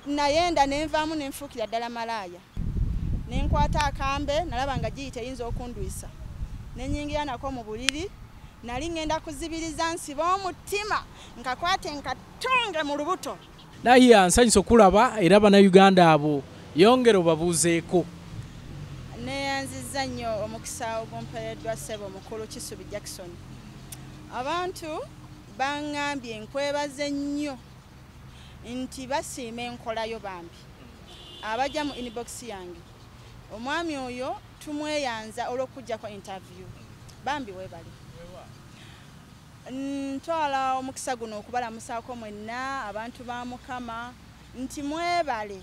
nayenda nenvaamu nenfuukira ddala Malaaya. Nenkwata akambe nalaba nga giyita eyinza okundwisa. Nenyingira nako mu buliri. Nali ngenda kuzibiriza nsiba omutima nkakwate nkatonge mu lubuto. Naye ansanyusa okulaba era bannayuganda abo yongera obabuuzeeko. Neyanziza nnyo omukisa ogumpeereddwa ssebo mukulu Kisubi Jackson. Abantu bangambye nkwebaze nnyo nti basiima enkolayo bambi. Abajja mu inbox yange. Omwami oyo tumweyanza olw'okujja kwa interview. Bambi webali. Ntwala omukisa guno okubalamusaako mwenna abantu ba Mukama nti mwebale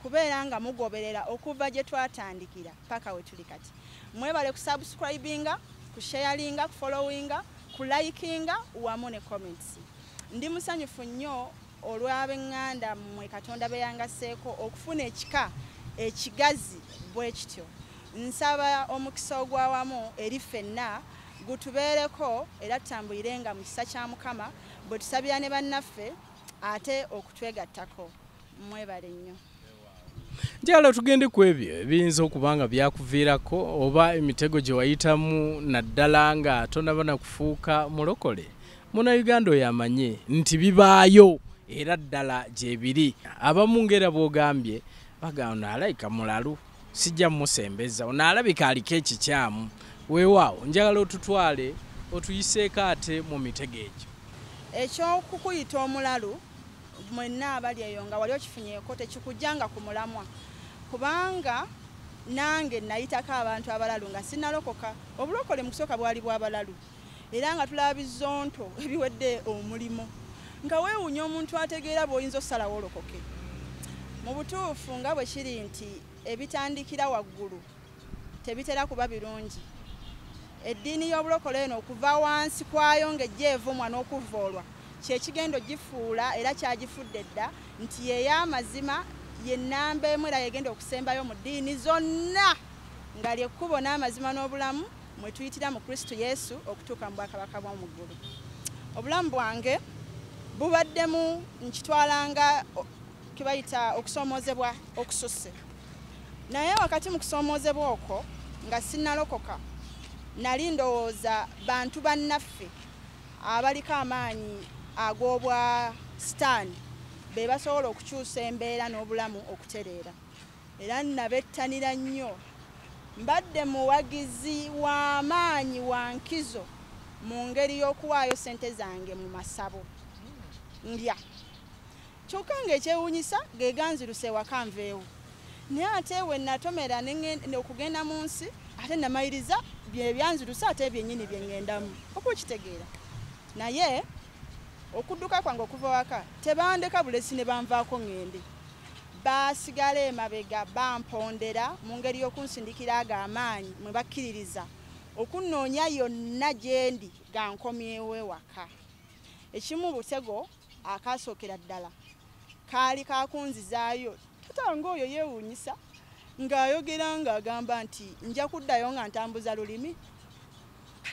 kubeera nga mugoberera okuva gye twatandikira paka we tuli kati. Mwebale ku subscribinga, ku sharinga, ku followinga, ku likinga wamu ne comments. Ndi musanyufu nnyo olw'ab'eŋŋanda mmwe Katonda beyangaseeko okufuna ekika ekigazi bwe kityo. Nsaba omukisa ogw'awamu eri ffenna gutubeereko era tutambulirenga mu kisa kya Mukama bwe tusabira ne bannaffe ate okutwegattako. Mwebale nnyo. Njagala tugende ku ebyo ebiyinza okuba nga byakuviirako oba emitego gye wayitamu naddala nga tonaba na kufuuka mulokole. Munnayuganda oyo amanye nti bibaayo era ddala gye biri. Abamu ng'era b'ogambye bagamba alayika mulalu sijja musembeza onaalabika aliko ekikyamu. Weewaawo njagala otutwale otuyiseeko ate mu mitego egyo. Eky'okukuyita omulalu mwenna abali eyo nga wali okifunyeeko tekikujjanga ku mulamwa. Kubanga nange nayitako abantu abalalu nga sinnalokoka. Obulokole mu kusooka bwali bw'abalalu. Era nga tulaba bizonto ebiwedde omulimo. Nga weewuunya omuntu ategeera bw'oyinza ossalawo olokoke. Mu butuufu nga bwe kiri nti ebitandikira waggulu tebitera kuba birungi. Eddiini y'obulokole eno okuva wansi kwayo ng'ejja evumwa n'okuvoolwa kyekigendo gifuula era kyagifudde dda nti y'ey'amazima ye nnamba emu era yegenda okusembayo mu ddiini zonna nga ly'ekkubo n'amazima n'obulamu mwe tuyitira mu Kristo Yesu okutuuka mu bwakabaka bw'omu ggulu. Obulamu bwange bubaddemu nkitwalanga kibayita okusoomoozebwa okususse. Naye wakati mu kusoomoozebwa okwo nga sinnalokoka nali ndowooza bantu bannaffe abaliko amaanyi ag'obwa sitaani be basobola okukyusa embeera n'obulamu okutereera. Era nabettanira nnyo mbadde muwagizi w'amaanyi wa nkizo mu ngeri y'okuwaayo ssente zange mu masabo. Ndya. Kyokka ng'ekyewuunyisa ge ganziruse ewaka nveewo. Naye ate we natomera okugenda mu nsi ate namayiriza bye byanzirusa ate byennyini bye ŋŋendamu okukitegeera. Naye okudduka kwange okuva waka tebandeka bulesi ne banvaako ŋŋende. Baasigala emabega bampondera mu ngeri y'okunsindikira ago amaanyi mwe bakkiririza okunnoonya yonna gye ndi ga nkomyewo ewaka. Ekimu butego akaasookera ddala kaali kakunzizaayo tatange oyo yeewuunyisa ng'ayogera ng'agamba nti nja kuddayo nga ntambuza lulimi.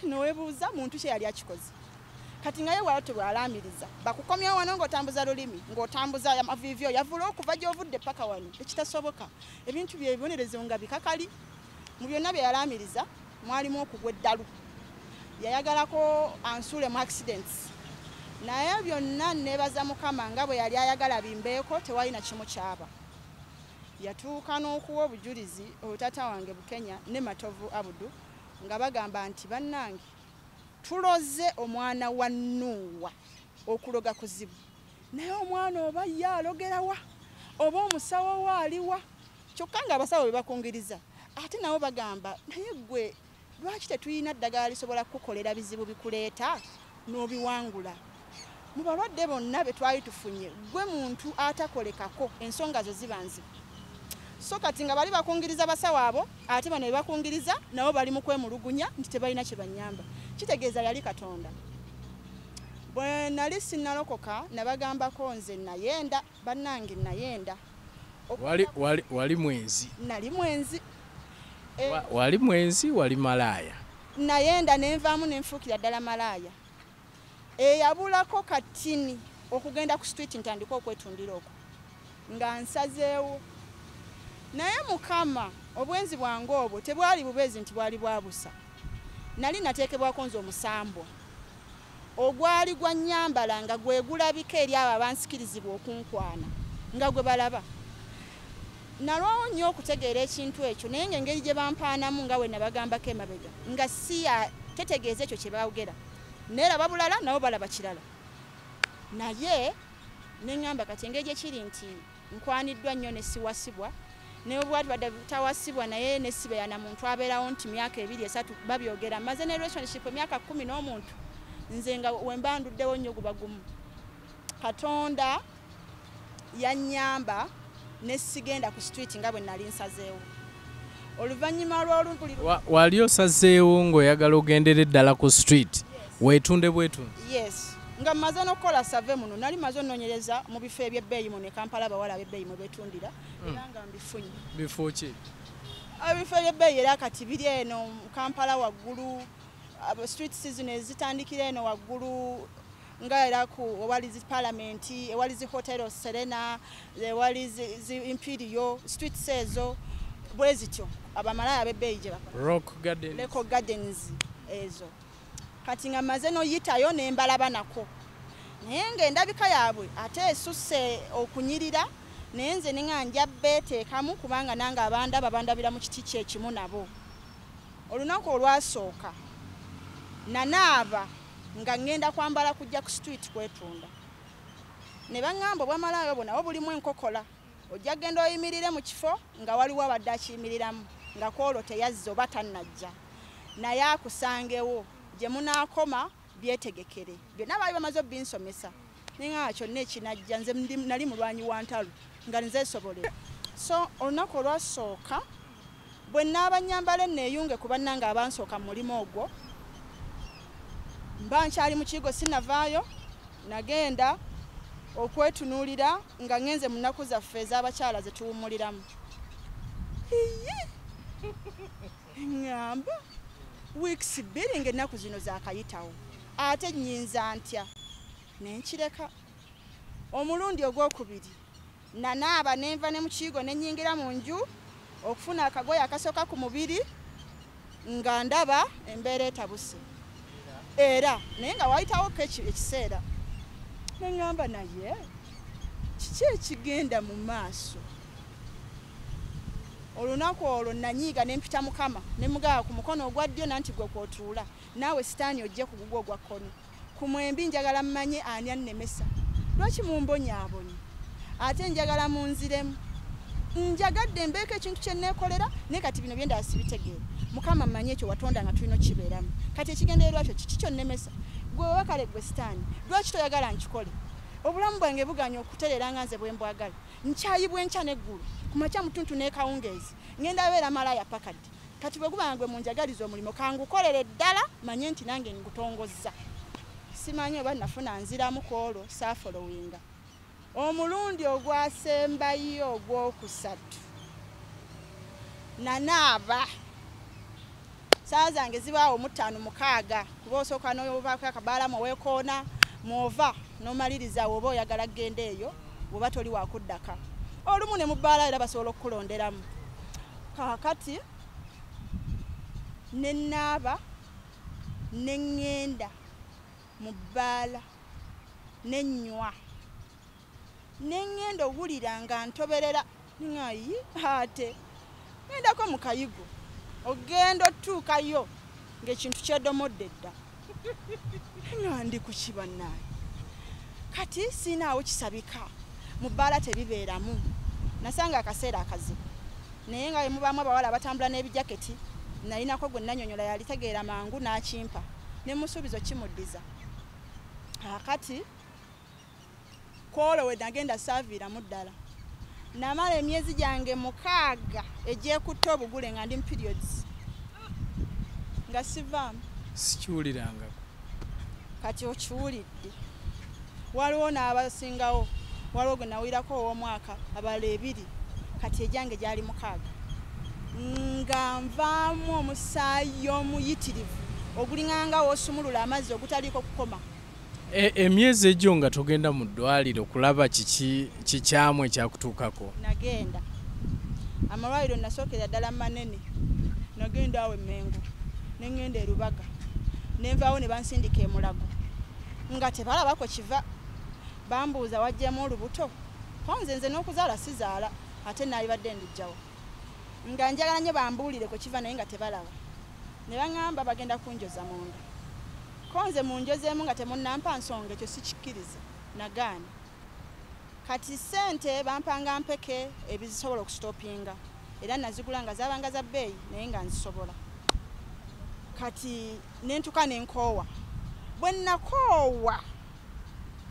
Noweebuuza muntu kye yali akikoze. Kati nga ye bw'atyo bw'alaamiriza bakukomyawo wano ng'otambuza lulimi ng'otambuza amaviivyo yavula okuva gy'ovudde paka wano ekitasoboka. Ebintu bye bibonerezo nga bikakali. Mu byonna bye yalaamiriza mwalimu okugwa eddalu. Yayagalako ansuule mu accidents. Naye byonna neebaza Mukama nga bwe yali ayagala bimbeeko tewalina kimu kyaba. Yatuuka n'okuwa obujulizi otata wange Bukenya ne Matovu Abudu nga bagamba nti bannange tuloze omwana wa Nuuwa okuloga kuzibu. Naye omwana oba ye alogerawa oba omusawo we aliwa. Kyokka nga abasawo be bakungiriza ate nabo bagamba naye gwe lwaki tetuyina ddagala lisobola kukolera bizibu bikuleeta n'obiwangula. Mu balwadde bonna be twali tufunye gwe muntu atakolekako ensonga zo ziba nzibu. So kati nga bali bakungiriza basawo abo ate bano be bakungiriza nabo bali mu kwemulugunya nti tebalina kye banyamba. Kitegeeza yali Katonda. Bwe nali sinnalokoka nabagambako nze nayenda bannange nayenda. Wali mwenzi. Nali mwenzi. Wali mwenzi wali Malaaya. Nayenda nenvaamu nenfuukira ddala Malaaya. Eyabulako katini okugenda ku street ntandika okwetundira okwo. nga nsazeewo naye mukama obwenzi bwange obwo tebwali bubezi nti bwali bwabusa nali nateekebwako nze omusambwa ogwali gwa nnyambala nga gwe gulabika eri abo abansikirizibwa okunkwana nga gwe balaba nalwawo nnyo okutegeera ekintu ekyo naye ng'engeri gye bampaanamu nga we nabagambako emabega nga si tetegeeza ekyo kye baawogera neeraba bulala nabo balaba kirala naye neŋŋamba kati engeri gye kiri nti nkwaniddwa nnyo ne siwasibwa naye obwati badde tawasibwa naye ne sibeera na muntu abeerawo nti myaka 2-3 babyogera maze ne relationship emyaka 10 n'omuntu nze nga wemba nduddewo nnyo guba gumu Katonda yannyamba ne sigenda ku street nga bwe nali nsazeewo oluvannyuma lw'oluguli wali osazeewo ng'oyagala ogendera eddala ku street weetunde bwetunde yes nga maze n'okukola save muno nali maze onnoonyereza mu bifo ebyebbeeyi muno e Kampala abawala ab'ebbeeyi mwe beetundira era nga mbifunye bifo ki ebifo ebyebbeeyi era kati biri eno mu Kampala waggulu street season ezitandikira eno waggulu nga era ku ewali zi parliament ewali zi hotel Serena ewali zi Imperial streets ezo bwe zityo abamalaaya ab'ebbeeyi gye bakola Rock Gardens ezo kati nga maze noyitayo nembalaba nako naye ng'endabika yaabwe ate esusse okunyirira naye nze nga nja beeteekamu kubanga nange bandabira mu kiti kyekimu nabo olunaku olwasooka nanaaba nga ngenda kwambala kujja ku street kwetunda ne baŋŋamba obwamalaaya obwo nabo bulimu enkokola ojja genda oyimirire mu kifo nga waliwo abadde akiyimiriramu nga kwolwo teyazza oba tannajja naye akusangewo gye munaakoma byetegekere byonna baali bamaze obinsomesa ninga kyonna ekinajja nze nali mulwanyi wa ntalo nga nzeesobolera so olunaku olwasooka bwe naaba nnyambala enneeyunge ku bannange abansooka mu mulimu ogwo mba nkyali mu kigo sinavaayo nagenda okwetunuulira nga ngenze mu nnaku zaffe ez'abakyala ze tuwummuliramu ŋŋamba weeks 2 ng'ennaku zino zaakayitawo ate nnyinza ntya nenkireka omulundi ogwokubiri nanaaba nenva ne mu kigo nennyingira mu nju okufuna akagoye akasooka ku mubiri nga ndaba embeera etabuse era naye nga wayitawo ekiseera neŋŋamba naye kiki ekigenda mu maaso olunaku olwo nanyiiga nempita mukama ne mugaa ku mukono ogwa ddyo nanti gwe kwotuula naawe sitaani ojje ku gugwo ogwa kkono ku mwembi njagala mmanye ani annemesa lwaki mumbonyaabonye ate njagala munziremu njagadde mbeeko ekintu kye neekolera naye kati bino byendala sibitegeera mukama mmanye ekyo watonda nga tulina kibeeramu kati ekigendererwa kyo kiki kyonnemesa gwe wakale gwe sitaani lwaki toyagala nkikole obulamu bwange buganya okutereera nga nze bwe mbwagala nkyayibwa enkya n'eggulu ku makya mutuntu n'ekawungeezi ngenda beera malaaya pakadde kati bwe gubanga gwe munjagaliza omulimu kangukolere ddala manye nti nange ngutongozza simanyi oba nafuna nziramu ku olwo saafolowinga omulundi ogwasembayo ogwokusatu nanaaba saa zange zibaawo mu 5-6 kuba osooka n'ovaako akabaalamu oweekoona mwova n'omaliriza woba oyagala kgenda eyo bw'oba toli wakuddaka olumu ne mu bbaala era basobola okukulonderamu kaakati ne naaba ne ŋŋenda mu bbaala ne nnywa ne ŋŋenda owulira nga ntoberera ngayi ate ŋŋendako mu kayigo ogenda otuukayo ng'ekintu kyedomodde dda nga ndi ku kibannaye kati siinaawo kisabika mu bbaala tebibeeramu nasanga akaseera akazibu naye nga mubaamu abawala abatambula n'ebijaketi nalinako gwe Annyonyola yalitegeera mangu n'akimpa ne musuubizo kimuddiza akati kwolwo we nagenda saaviiramu ddala namala emyezi gyange 6 egyekutte obugule nga ndi mu periods nga sivaamu sikiwulirangako kati okiwulidde waliwo n'abasingawo waliwo gwe nawulirako ow'omwaka abalala 2 kati egyange gyali 6 nga nvaamu omusaayi omuyitirivu ogulinganga woosumulula amazzi ogutaliiko kukoma Emyezi egyo nga togenda mu ddwaliro kulaba kikyamwe kyakutuukako? Nagenda amalwaliro nasookera ddala manene, nagenda awo Mengo ne ngenda e Lubaga ne nvaawo ne bansindika e Mulago nga tebalabako kiva. Bambuuza wajjemu olubuto, nze n'okuzaala sizaala ate naalibadde ndijjawo nga njagala nnyo bambuulire ku kiva naye nga tebalaba. Ne baŋŋamba bagenda kunjoza munda, nze munjozeemu nga temunnampa nsonga, ekyo sikikkiriza, nagaana. Kati ssente bampanga mpeke ebizisobola okusitopinga, era nazigula nga zaabanga za bbeeyi naye nga nzisobola. Kati nentuka nenkoowa, bwe nakoowa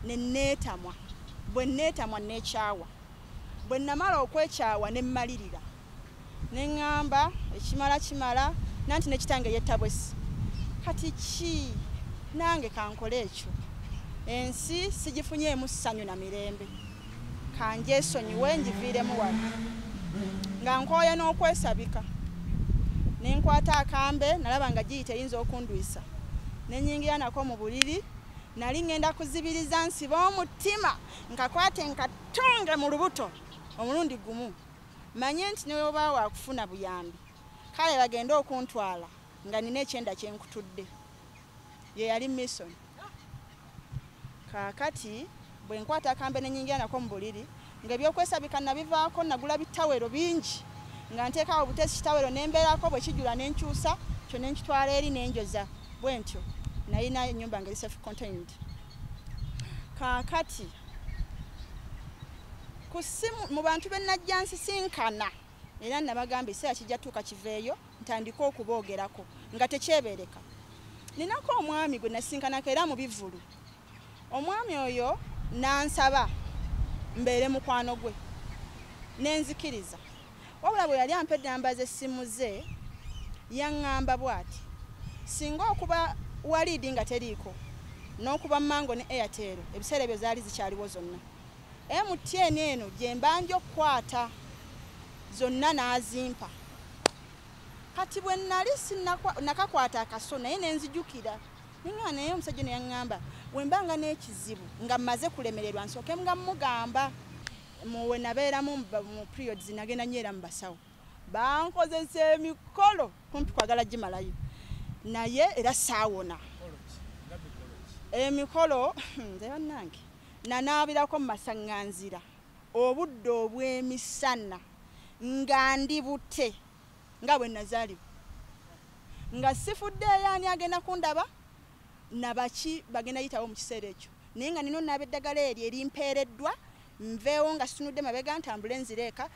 ne neetamwa, bwe neetamwa neekyawa, bwe namala okwekyawa ne mmalirira ne ŋŋamba ekimala kimala nanti ne kitange yettabwesi. Kati ki nange kankole ekyo, ensi sigifunyeemu ssanyu na mirembe, kanjeesonyiwe ngiviiremu wano. Nga nkooye n'okwesabika ne nkwata akambe, nalaba nga giyita eyinza okundwisa, ne nnyingira nako mu buliri. Nali ngenda kuzibiriza nsiba omutima nkakwate nkatonge mu lubuto omulundi gumu, manye nti ne bw'oba wakufuna buyambi kale bagende okuntwala nga nina ekyenda kyenkutudde. Ye yali mission. Kaakati bwe nkwata akambe ne nnyingira nako mu buliri, nga ebyokwesabika nabivaako, nagula bitawero bingi nga nteekawo obutesi kitawero nembeerako, bwe kijula nenkyusa kyo nenkitwala eri nenjoza bwe ntyo. Nalina ennyumba nga self contained. Kaakati ku ssimu mu bantu be najja nsisinkana era nabagamba ekiseera kijja tuuka kiveeyo ntandika okuboogerako nga tekyebeereka. Ninako omwami gwe nasinkanako era mu bivulu. Omwami oyo nansaba mbeere mukwano gwe, nenzikiriza. Wabula bwe yali ampedde namba z'essimu ze yaŋŋamba bw'ati, singa okuba walidi nga teriiko n'okuba Mango ne Airtel ebiseera ebyo zaali zikyaliwo zonna, MTN eno gye mbanja okukwata zonna n'azimpa. Kati bwe nali nakakwata akaso naye nenzijukira naye omusajja ne yaŋŋamba bwe mbanga n'ekizibu nga mmaze kulemererwa nsooke nga mugamba. Muwe nabeeramu mu periods nagenda nnyo era mu basawo, bankozesa emikolo kumpi kwagala gimalayo naye era saawona. Emikolo nze bannange nanaabirako mu masaŋŋanzira obudde obw'emisana nga ndi bute nga bwe nazaalibwa, nga sifudde yaani agenda kundaba nabaki bagenda yitawo mu kiseera ekyo, naye nga nino naaba eddagala eri erimpeereddwa nveewo nga situnudde mabega ntambule nzireeka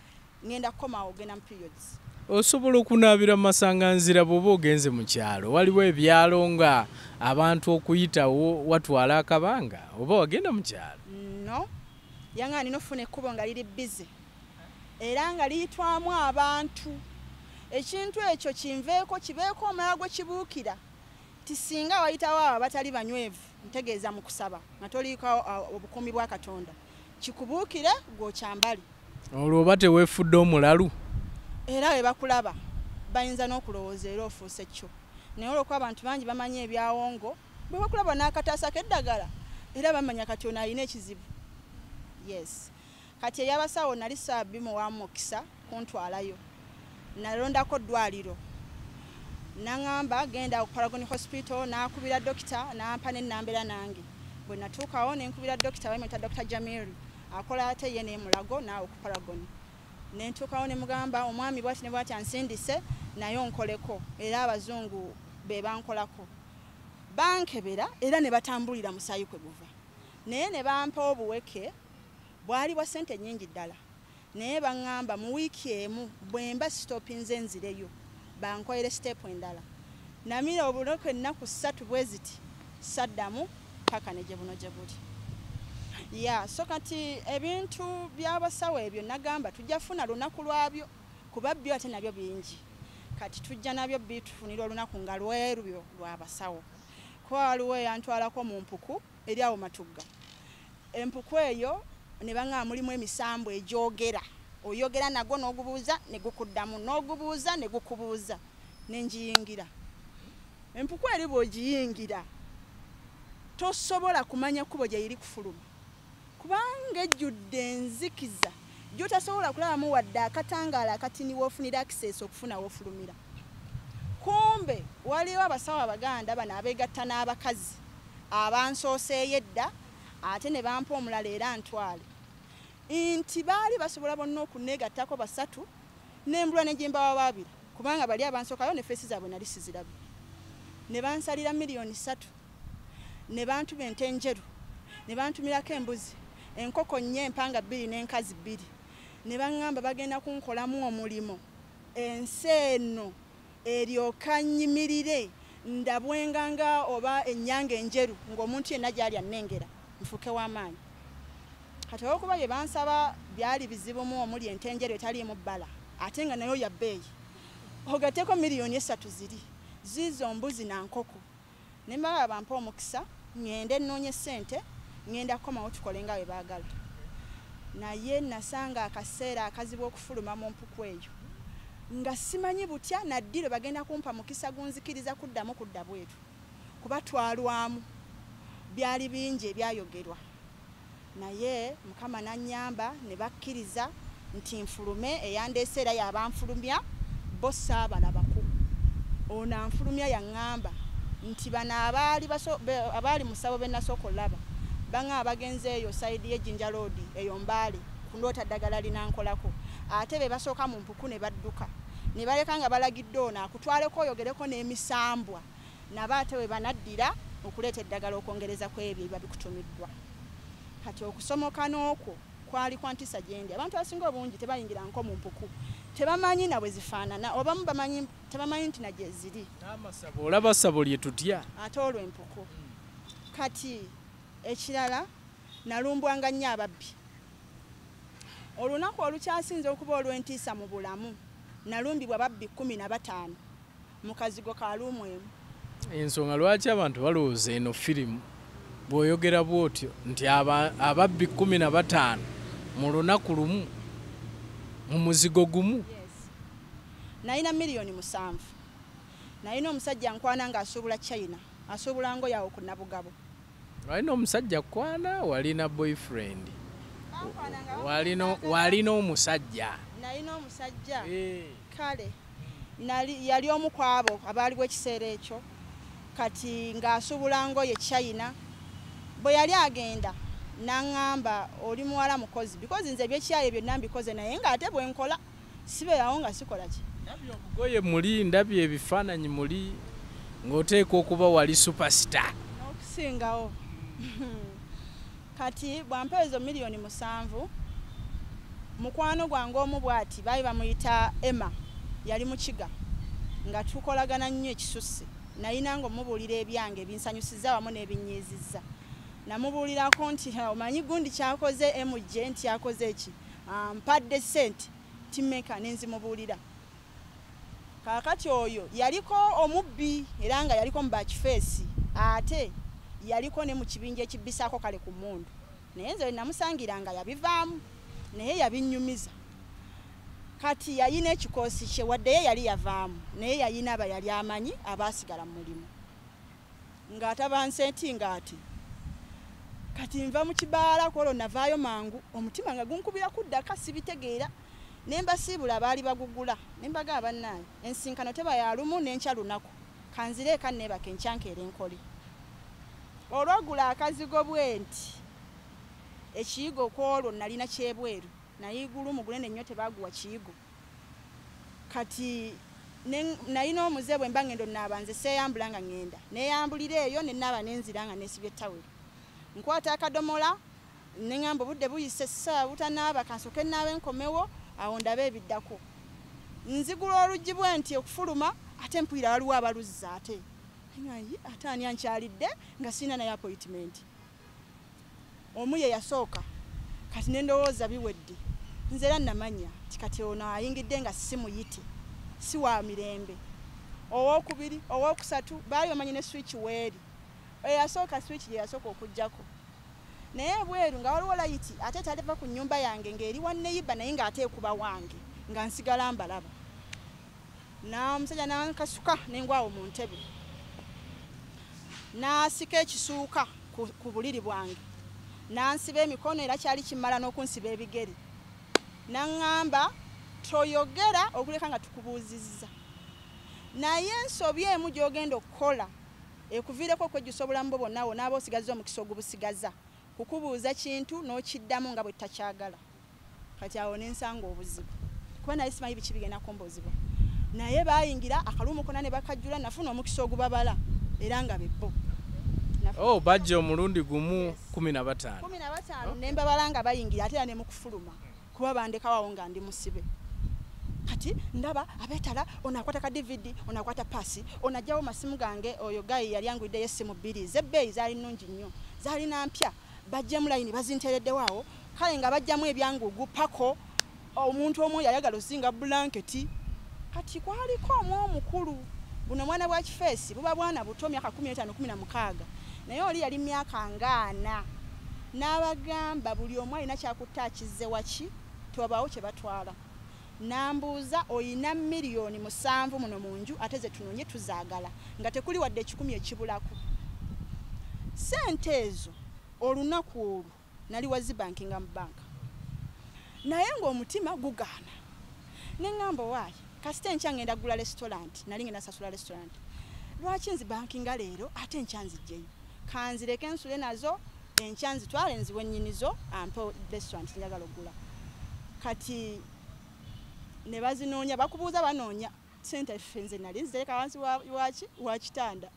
ngenda kukomawo ogenda mu periods. Osobola okunaabira mu masaŋŋanzira bw'oba ogenze mu kyalo? Waliwo ebyalo nga abantu okuyitawo watwala akabanga oba wagenda mu kyalo? No, yanga nino ofuna ekkubo nga liri bize era nga liyitwamu abantu. Ekintu ekyo kinveeko kibeeko omulala gwe kibuukira ti singa wayitawo abo abatali banywevu ntegeeza mu kusaba nga toliiko obukuumi bwa Katonda, kikubuukire gw'okyambali. Olwo oba teweefudde omulalu? Era we bakulaba bayinza n'okulowooza era ofuuse kyo, naye olwokuba abantu bangi bamanyi ebyawongo, bwe bakulaba n'akataasa k'eddagala era bamanya kati ono alina ekizibu. Yes, kati ey'abasawo nali ssaabi mu wa mukisa kuntwalayo, nalondako ddwaliro naŋŋamba genda ku Paragon Hospital, n'akubira dokita n'ampa n'ennambera nange. Bwe natuukawo ne nkubira dokita bamwita Dr. Jamiri akola ate ye ne Mulago naawe ku Paragon. Ne ntuukawo ne mugamba omwami bwati ne bwati ansindise naye onkoleko, era abazungu be bankolako. Bankebera era ne batambulira musaayi kwe guva, naye ne bampa obuweke bwali bwa ssente nnyingi ddala, naye baŋŋamba mu wiiki emu bwe mba sitopinze nzireyo bankoyere siteepu endala. Namira obuloke ennaku 3 bwe ziti saddamu paka ne gye buno gye buli. So kati ebintu by'abasawo ebyo nagamba tujja funa lunaku lwabyo kuba byo ate nabyo bingi. Kati tujja nabyo bitufunira olunaku nga lwerubyo lw'abasawo. Kuba waliwo eyantwalako mu mpuku eri awo Matugga. Empuku eyo ne baŋŋamba mulimu emisambu egyogera, oyogera nago n'ogubuuza ne gukuddamu, n'ogubuuza ne gukubuuza, ne ngiyingira. Empuku eri bw'ogiyingira tosobola kumanya kubo gye iri kufuluma kubanga ejjudde enzikiza gy'otasobola kulabamu wadde akatangaala akatini woofunira access okufuna woofulumira. Kumbe waliwo abasawo abaganda bano abeegatta n'abakazi abansooseeyo edda ate ne bampa omulala era ntwale nti baali basobola bonna okuneegattako basatu n'embulwa ne gyembawa babiri kubanga bali abansookayo ne feesi zaabwe nali sizirabye ne bansalira miliyoni 3 ne bantuba ente enjeru ne bantumirako embuzi enkoko nnyo empanga 2 n'enkazi 2 ne baŋŋamba bagenda kunkolamu omulimu ensi eno eryoka nnyimirire ndabwenganga oba ennyanga enjeru ng'omuntu yenna gy'ali annengera nfuke w'amaanyi. Kati olw'okuba bye bansaba byali bizibumu omuli ente enjeru etaliimu bbala ate nga nayo ya bbeeyi ogatteko miliyoni 3 ziri ziizo mbuzi na nkoko ne mbagala bampa omukisa ŋŋende nnoonye ssente ŋŋenda kukomawo tukole nga bwe baagala. Naye nasanga akaseera akazibu okufuluma mu mpuku eyo nga simanyi butya naddiro bagenda kumpa mukisa gunzikiriza kuddamu kudda bweru kuba twalwamu byali bingi ebyayogerwa naye Mukama n'annyamba ne bakkiriza nti nfulume eyandeese era yabanfulumya bo saabalabako ono anfulumya yaŋŋamba nti bano abaali mu ssabo be nasooka olaba baŋŋamba bagenze eyo sayidi y'Ejjinja Road eyo Mbaale kundoota ddagala linankolako ate be basooka mu mpuku ne badduka ne baleka nga balagidde ono akutwaleko oyogereko n'emisambwa nabo ate we banaddira okuleeta eddagala okwongereza ku ebyo ebiba bikutumiddwa. Kati okusomoka n'okwo kwali kwa ntisa gyendi abantu abasinga obungi tebayingira nko mu mpuku tebamanyi na bwe zifaanana obamu bamanyi tebamanyi nti na gye ziri n'amasabo olaba ssabo lye tutya ate olw'empuku. Kati ekirala nalumbwanga nnyo ababbi olunaku olukyasinze okuba olw'entiisa mu bulamu nalumbibwa babbi 15 mu kazigo ka luumwemu. ensonga lwaki abantu balowooza eno firimu bw'oyogera bw'otyo nti ababbi 15 mu lunaku lumu mu muzigo gumu. Nalina miliyoni 7 nalina omusajja nkwana ng'asuubula China asuubula ngoye awo ku Nabugabo. Walina omusajja kwana walina boyfriend walina omusajja nalina omusajja kale yali omu ku abo abaaliwo ekiseera ekyo kati ng'asuubula ngoye China bwe yali agenda n'aŋŋamba oli muwala mukozi because nze ebyekyaye byonna mbikoze naye ng'ate bwe nkola sibeerawo nga sikola ki. Ndabye obugoye muli ndabye ebifaananyi muli ng'oteeka okuba wali superstar okusingawo. Kati bwampeezo miliyoni 7 mukwano gwange omu bw'ati baali bamuyita Emma yali mu kiga nga tukolagana nnyo ekisusse nayina ng'omubuulira ebyange binsanyusizza wamu n'ebinyiizizza namubuulirako nti omanyi gundi kyakoze emujje nti yakoze eki mpadde ssente timmeka nenzimubuulira. Kaakati oyo yaliko omubbi era nga yaliko mu bakifeesi ate yaliko ne mu kibinja ekibbisaako kale ku mmundu naye nze namusangira nga yabivaamu naye yabinnyumiza. Kati yayina ekikoosi kye wadde ye yali yavaamu naye yayina aba yali amanyi abaasigala mu mulimu ng'atabanseeti ng'ati kati nva mu kibaala kwolwo navaayo mangu omutima nga gunkubira kuddaka sibitegeera ne mbasiibula abaali bagugula ne mbagamba bannaaye ensinkano teba ya lumu n'enkya lunaku kanzire eka neebaka enkyankeera enkole. Olwagula akazigo bwe nti ekiyigo kwolwo nalina kyebweru naye igulu mugunene nnyo tebaaguwa kiyigo. Kati nalina omuze bwe mba ngendo naabanze seeyambula nga ngenda neeyambulira eyo ne naaba nenzira nga neesibye ettawero nkwata akadomola ne ŋŋamba obudde buyise essaawa butanaaba kansooke nnaaba enkomewo awo ndabe ebiddako nzigula oluggi bwe nti okufuluma ate mpulira waliwo abaluzza ate ate ani ankyalidde nga sirina naye appointment. Omu ye yasooka kati ne ndowooza biwedde nze era namanya ti kati ono ayingidde nga simuyite si wa mirembe. Owookubiri owookusatu baali bamanyi ne switch weeri eyasooka switch gye yasooka okuggyako naye bweru nga waliwo layiti ate taliva ku nnyumba yange ng'eri wanneyiba naye ng'ate ekuba wange nga nsigala mbalaba. Omusajja n'ankasuka n'engwawo mu ntebe n'asika ekisuuka ku ku buliri bwange nansiba emikono era kyali kimala n'okunsiba ebigere naŋŋamba toyogera okuleka nga tukubuuzizza naye ensobi emu gy'ogenda okukola ekuviireko okwejjusa obulamu bwo bwonna n'aba osigaza omukisa ogubusigaza kukubuuza kintu n'okiddamu nga bwe takyagala kati awo nensanga obuzibu kuba naye simanyi biki bigenda kumbuuzibwa naye bayingira akalumu konna ne bakajjula nafuna omukisa ogubabala era nga bebbo bajja omulundi gumu 15 nembabala nga bayingira ate era ne mukufuluma kuba bandekawawo nga ndi musibe kati ndaba abetala onakwata ka DVD onakwata pasi onajjawo masimu gange oyo gayi yali angwiddeyo essimu 2 zebbeeyi zaali nnungi nnyo zaali nampya bajjamu layini bazinteereddewawo kale nga bajjamu ebyangugu pako omuntu omu yayagala osinga blanketi kati kwaliko omukulu buno mwana bwa kifeesi buba bwana buto myaka 15-16 naye oli yali myaka 40 n'abagamba buli omu alina kyakutaakize waki tewabaawo kye batwala nambuuza oyina miliyoni 7 muno mu nju ate ze tunoonye tuzaagala nga tekuli wadde 10 ekibulako sente ezo olunaku olwo nali wazibankinga mu banka naye ng'omutima gugaana neŋŋamba waayi kasita enkya ngenda gula restaurant nali ngenda sasula restaurant lwaki nzibankinga leero ate enkya nzijjeyo kanzireke ensule nazo enkya nzitwale nziwe nnyinizo ampe restaurant njagala oggula kati ne bazinoonya bakubuuza banoonya sente fenze nali nzireka wansi wa kitanda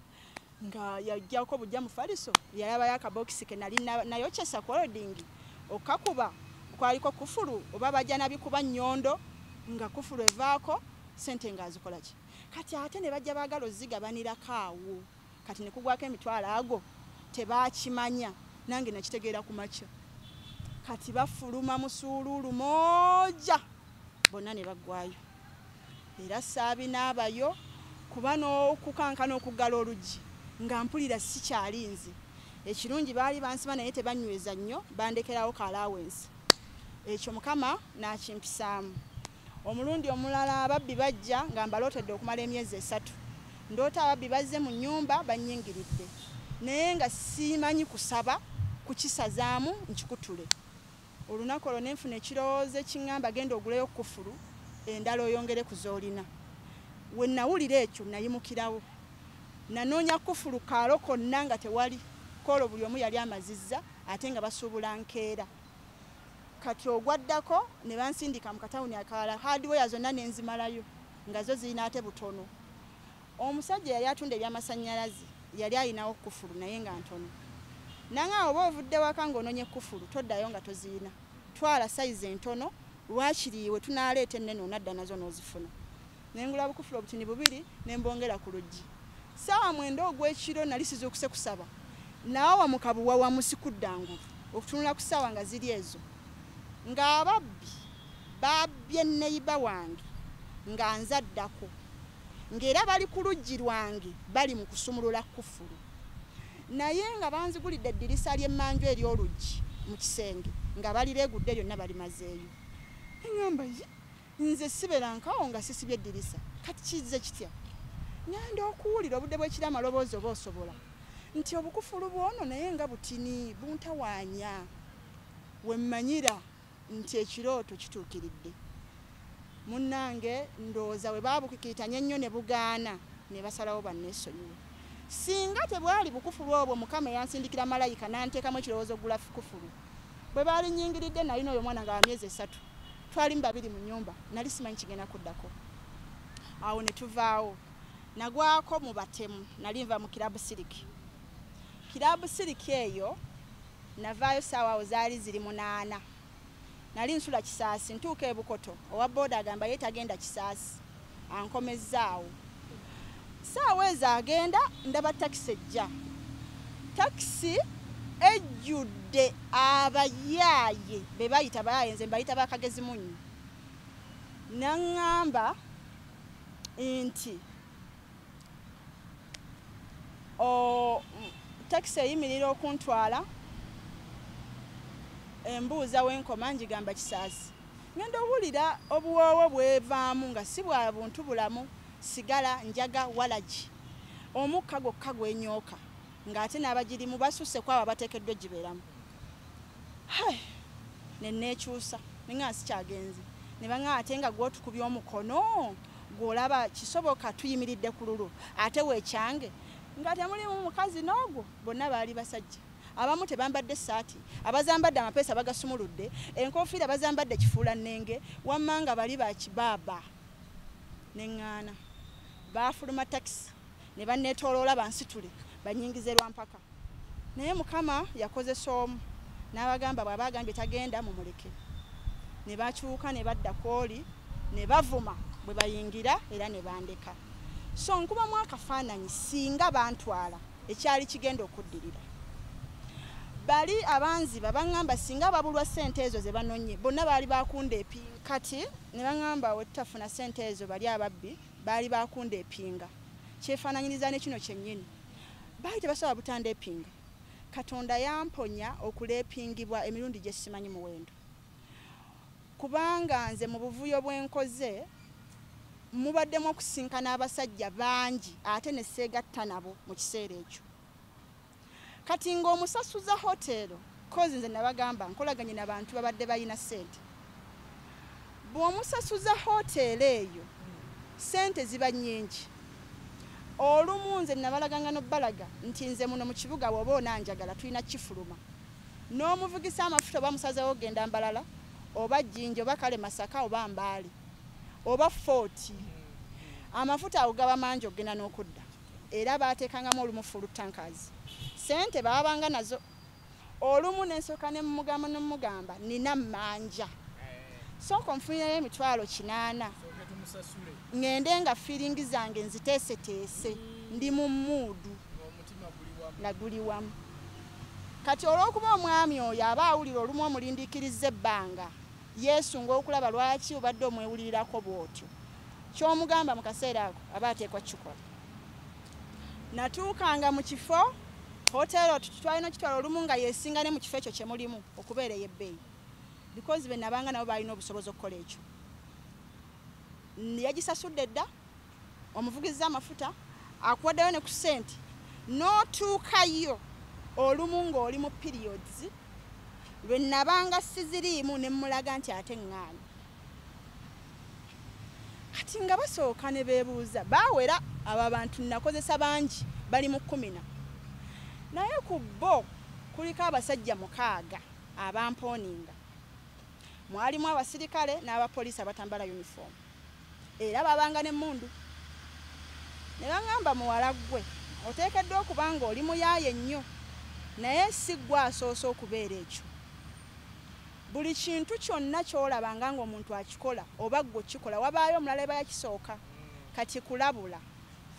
nga yajjako bujja mu faliso yalabayo akabokisi ke nali nayo kyesa kolodingi okakuba kwaliko kufuru oba bajja nabikuba nnyondo nga kufuru evaako sente nga azikola ki kati ate ne bajja baagala ozigabanirako awo kati ne kugwako emitwalo ago tebakimanya nange nakitegeera ku makya kati bafuluma musuuluulu moja bonna ne baggwayo era saabi n'abayo kuba n'okukankana okuggala oluggi nga mpulira sikyalinze ekirungi baali bansiba naye tebanyweza nnyo bandekerawo ka allowance ekyo mukama n'akimpisaamu omulundi omulala ababbi bajja nga mbalootedde okumala emyezi 3 ndoota ababbi bazze mu nnyumba bannyingiridde naye nga simanyi kusaba kukisazaamu nkikutule olunaku olwo nenfuna ekirowoozo ekiŋŋamba genda oguleyo kufulu endala oyongere ku zoolina we nawulira ekyo nayimukirawo nanoonya kufulu kaalo konna nga tewali koolo buli omu yali amazizza ate nga basuubula nkeera kati ogwaddako ne bansindika mu katawuni akalala hardware zonna nenzimalayo nga zo zirina ate butono omusajja yali atunda ebyamasannyalaze yali ayinawo kufulu naye nga ntono nanga oba ovudde waka ng'ononye kufulu toddayo nga tozirina twala sayizi entono lwakiriiwe tunaaleeta ennene onadda nazo n'ozifuna nengula bukufulu obutini 2 nembongera ku luggi saawa 9 ogw'ekiro nali sizuukuse kusaba naawa mu kabuwa wa musikuddangu okutunula ku saawa nga ziri ezo ng'ababbi babbye neiba wange nga nzaddako ng'era bali ku luggi lwange bali mu kusumulula kufulu naye nga banzigulidde eddirisa ly'emmanju ery'oluggi mu kisenge nga balireegudde lyonna balimazeeyo eŋŋamba nze siberankawo nga sisibye eddirisa kati kizze kitya ngenda okuwulira obudde bw'ekira amaloboozi oba osobola nti obukufulu bwono naye nga butini buntawaanya wemmanyira nti ekirooto kituukiridde munnange ndowooza we baabukikiritanya ennyo ne bugaana ne basalawo banneesonyiwe singa tebwali bukufulu obwo mukama yansindikira malayika n'anteekamu ekirowoozo gula kufulu bwe baali nnyingiridde nalina oyo omwana nga wa myezi 3 twali 2 mu nnyumba nali simanyi kigenda kuddako awo ne tuvaawo nagwako mu batemu nali nva mu kirabu siriki eyo navaayo saawa awo zaali ziri 8 nali nsula Kisaasi ntuuka ebukoto owa booda agamba ye tagenda Kisaasi ankomezzaawo saawa ezo agenda ndaba takisi ejja takisi ejjudde abayaaye be bayita bayaaye nze mbayita bakagezi munyu naŋŋamba nti takisi eyimirira okuntwala embuuza wenkoma ngigamba Kisaasi ngenda owulira obuwoowo bwevaamu nga si bwa buntu bulamu sigala njaga walagi omukka gwokka gwenyooka ng'ate n'abagirimu basusse ku abo abateekeddwa gibeeramu. Ne neekyusa ne nga sikyagenze ne baŋŋamba ate nga gw'otukubye omukono gw'olaba kisoboka tuyimiridde ku lulu ate weekyange nga temulimu mukazi n'ogwo. Bonna baali basajja, abamu tebambadde essaati, abazambadde amapeesa bagasumuludde, enkofiira bazambadde kifuulannenge, wamma nga bali ba kibaaba. Ne ŋŋaana baafuluma takisi ne banneetooloola bansitule bannyingize Lwampaka. Naye Mukama yakozesa omu n'abagamba bw'aba agambye tagenda mumuleke. Ne bakyuka ne badda kwoli ne bavuma bwe bayingira era ne bandeka. So nkubamu akafaananyi singa bantwala ekyali kigenda okuddirira. Bali abanziba baŋŋamba singa babulwa ssente ezo ze banonye bonna baali bakunda epinga. Kati ne baŋŋamba we tutafuna ssente ezo bali ababbi baali bakunda epinga. Kyefaananyiriza ne kino kyennyini baali tebasobola butanda epinga. Katonda yamponya okuleepingibwa emirundi gye simanyi muwendo. Kubanga nze mu buvuyo bwenkoze mubaddemu okusinkana abasajja bangi ate ne seegatta nabo mu kiseera ekyo. Kati ng'omusasuza hotero kozi nze nabagamba nkolaganye n'abantu babadde balina ssente. Bw'omusasuza hotero eyo ssente ziba nnyingi. Olumu nze nabalaganga n'obbalaga nti nze muno mu kibuga bw'oba onanjagala tulina kifuluma. N'omuvugisa amafuta oba musazewo genda Mbalala oba Jjinja oba kale Masaka oba Mbaale oba Fort. Amafuta ago gaba mangi ogenda n'okudda. Era baateekangamu olumu full tankers. Ssente baabanga nazo. Olumu n'ensooka ne mugamba nina mmanja. Sooka nfunirayo emitwalo 8. Ngende nga feeling zange nziteeseteese ndi mu muudu na guli wamu. Kati olw'okuba omwami oyo aba awulira olumu omulindiikiriza ebbanga Yesu ng'okulaba lwaki obadde omwewulirirako bw'otyo. Ky'omugamba mu kaseera ako aba ateekwa kikola. Natuukanga mu kifo hotero twalina kitwala olumu nga yeesinga ne mu kifo ekyo kye mulimu okubeera ey'ebbeeyi. Because be nabanga nabo balina obusobozi okukola ekyo. Yagisasudde dda omuvugiza amafuta akuwaddeyo ne ku ssente n'otuukayo olumu ng'oli mu periods lwe nabanga siziriimu ne mmulaga nti ate ŋŋaana. Kati nga basooka ne beebuuza baawera abo abantu nakozesa bangi bali mu 10. Naye ku bo kuliko abasajja 6 abampooninga. Mwalimu abasirikale n'abapoliisi abatambala uniform. Era babanga n'emmundu. Ne baŋŋamba muwala ggwe oteekeddwa okuba nga oli muyaaye nnyo naye si ggwe asoose okubeera ekyo. Buli kintu kyonna ky'olabanga ng'omuntu akikola oba ggwe okikola wabaayo omulala eba yakisooka. Kati kulabula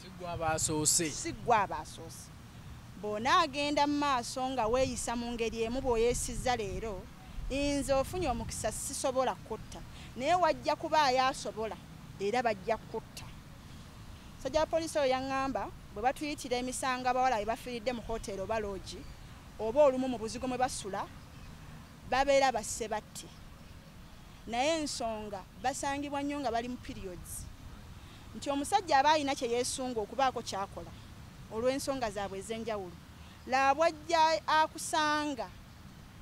si ggwe aba asoose. Si ggwe aba asoose. Bw'onaagenda mu maaso nga weeyisa mu ngeri emu bw'oyeesizza leero nze ofunye omukisa sisobola kutta naye wajja kubaayo asobola era bajja kutta. Sajja poliisi oyo yaŋŋamba bwe batuyitira emisango abawala bwe bafiiridde mu hotero oba loogi oba olumu mu buzigo mwe basula babeera basse batte. Naye ensonga basangibwa nnyo nga bali mu periods. Nti omusajja aba alina kye yeesunga okubaako kyakola olw'ensonga zaabwe ez'enjawulo. Laabwajja akusanga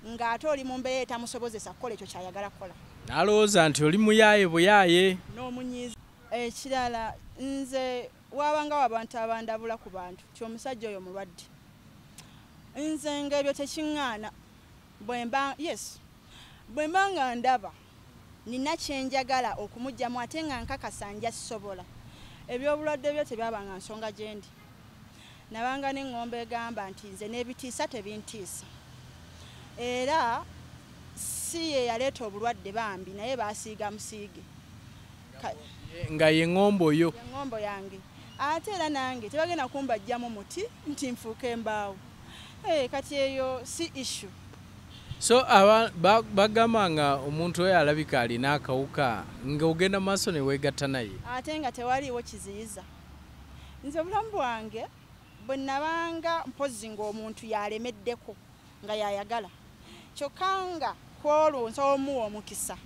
ng'ate oli mu mbeera etamusobozesa kukola ekyo ky'ayagala kukola. N'alowooza nti oli muyaaye buyaaye. N'omunyiiza. Ekirala nze wabangawo abantu abandabula ku bantu ti omusajja oyo mulwadde. Nze ng'ebyo tekiŋŋaana. Bwe mba nga ndaba nina kyenjagala okumugyamu ate nga nkakasa nja sisobola. Ebyobulwadde byo tebyabanga nsonga gye ndi. Nabanga n'eŋŋombe egamba nti nze n'ebitiisa tebintiisa. Era si ye yaleeta obulwadde bambi naye baasiiga musiige. Nga ye ŋŋombo yo. Ŋŋombo yange. Ate era nange tebagenda kumbajjamu muti nti nfuuka embaawo. Kati eyo si issue. So bagamba nga omuntu oyo alabika alina akawuka nga ogenda maaso ne weegatta naye. Ate nga tewaliiwo kiziyiza. Nze obulamu bwange bwe nabanga mpozi ng'omuntu yalemeddeko nga yayagala. Kyokka nga kwolwo nsobola omuwa omukisa.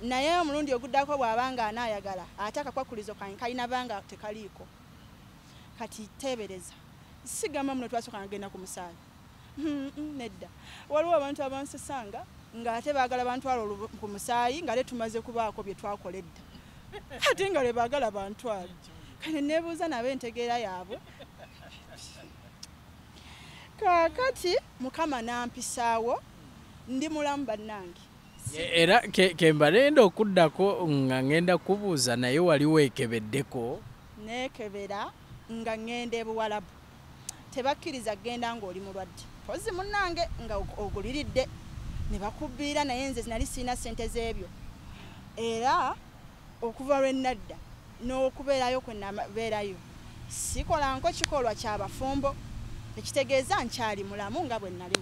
Naye omulundi oguddako bw'abanga anaayagala ate akakwakulizo kalina banga tekaliiko. Kati teebereza. sigamba muno twasooka ngenda ku musaayi nedda waliwo abantu abansesanga ng'ate baagala bantwala ku musaayi nga le tumaze kubaako bye twakoledde ate nga le baagala bantwala kale neebuuza nabo entegeera yaabwe kaakati mukama nampisaawo ndi mulamu bannange era kembalenda okuddako nga ngenda kubuuza naye wali weekebeddeko neekebera nga ngenda ebuwalabu tebakkiriza genda ng'oli mulwadde pozi munnange nga oguliridde ne bakubbiira naye nze nali siina ssente z'ebyo era okuva lwe nadda n'okubeerayo kwe nabeerayo sikolanko kikolwa ky'abafumbo ekitegeeza nkyali mulamu nga bwe nali mu